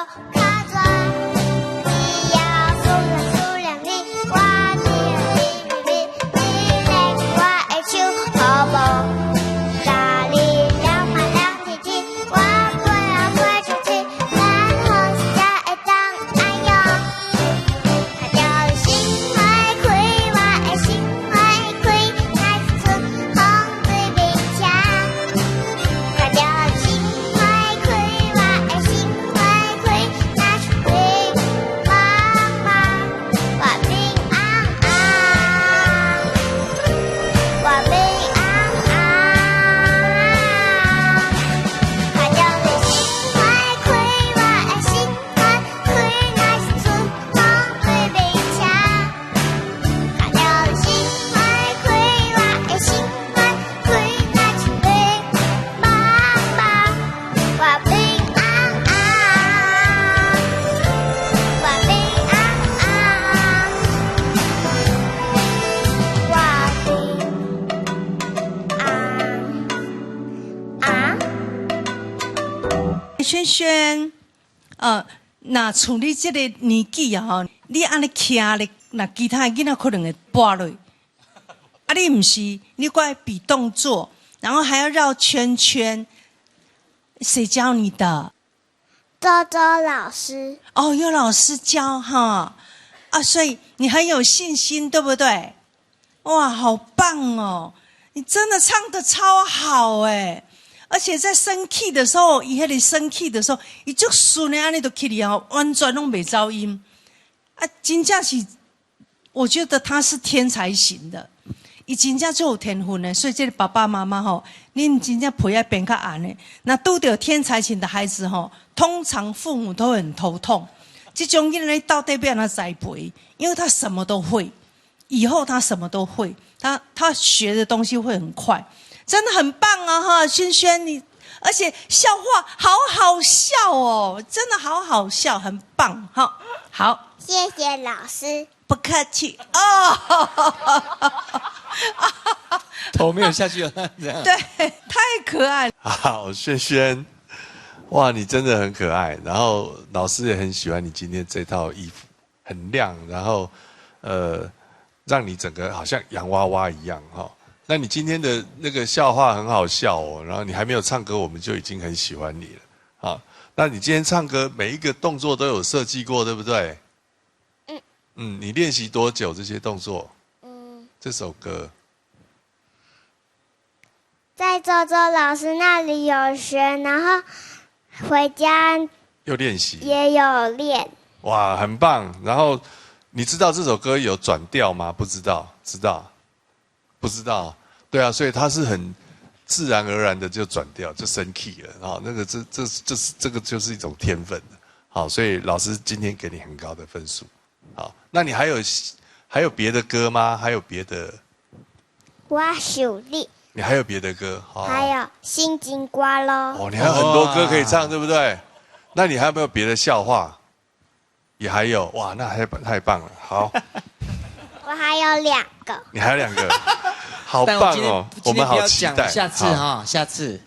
卡转，你要数量你，我听你，你来我爱手好不？大力两马两天天，我不要快出去，然后下一张哎呦，他叫心怀亏，我爱心怀亏，那是春红最冰强。他叫心怀亏，我爱心怀亏，那是对妈妈，我平安安，我平安安。他叫心怀亏，我爱心怀亏，那是春红最冰强。他叫心怀亏，我爱心怀亏，那是对妈妈，我平安安，我平安安，我平安安。萱萱，那处理这个年纪啊，你安尼徛咧，那其他囡仔可能会跌落。啊，你不是，你怪比动作，然后还要绕圈圈，谁教你的？周周老师，哦，有老师教哈，啊，所以你很有信心，对不对？哇，好棒哦！你真的唱得超好哎！而且在升 key 的时候，伊迄里升 key 的时候，伊就顺的安尼就起哩哦，完全拢袂走音啊！真正是，我觉得他是天才型的，伊真正就有天分的，所以这个爸爸妈妈吼，恁真正陪要变较暗的。那拄到天才型的孩子吼，通常父母都很头痛。这种囡仔到底要让他栽培，因为他什么都会，以后他什么都会，他学的东西会很快。真的很棒啊哈，萱萱你，而且笑话好好笑哦，真的好好笑，很棒哈。好，谢谢老师。不客气哦。头没有下去了，这样。对，太可爱了。好，萱萱，哇，你真的很可爱。然后老师也很喜欢你今天这套衣服，很亮，然后让你整个好像洋娃娃一样哈。那你今天的那个笑话很好笑哦，然后你还没有唱歌，我们就已经很喜欢你了。好，那你今天唱歌每一个动作都有设计过，对不对？你练习多久这些动作？这首歌在周周老师那里有学，然后回家又练习，也有练。哇，很棒。然后你知道这首歌有转调吗？不知道，知道？不知道。对啊，所以它是很自然而然的就转调，就升 key 了。然后那个这个就是一种天分。好，所以老师今天给你很高的分数。好，那你还有别的歌吗？还有别的？我手力。你还有别的歌？还有心金瓜咯。哦，你还有很多歌可以唱，对不对？那你还有没有别的笑话？也还有，哇，那太棒了。好，我还有2个。你还有2个，好棒哦！我们好期待。下次哈，下次。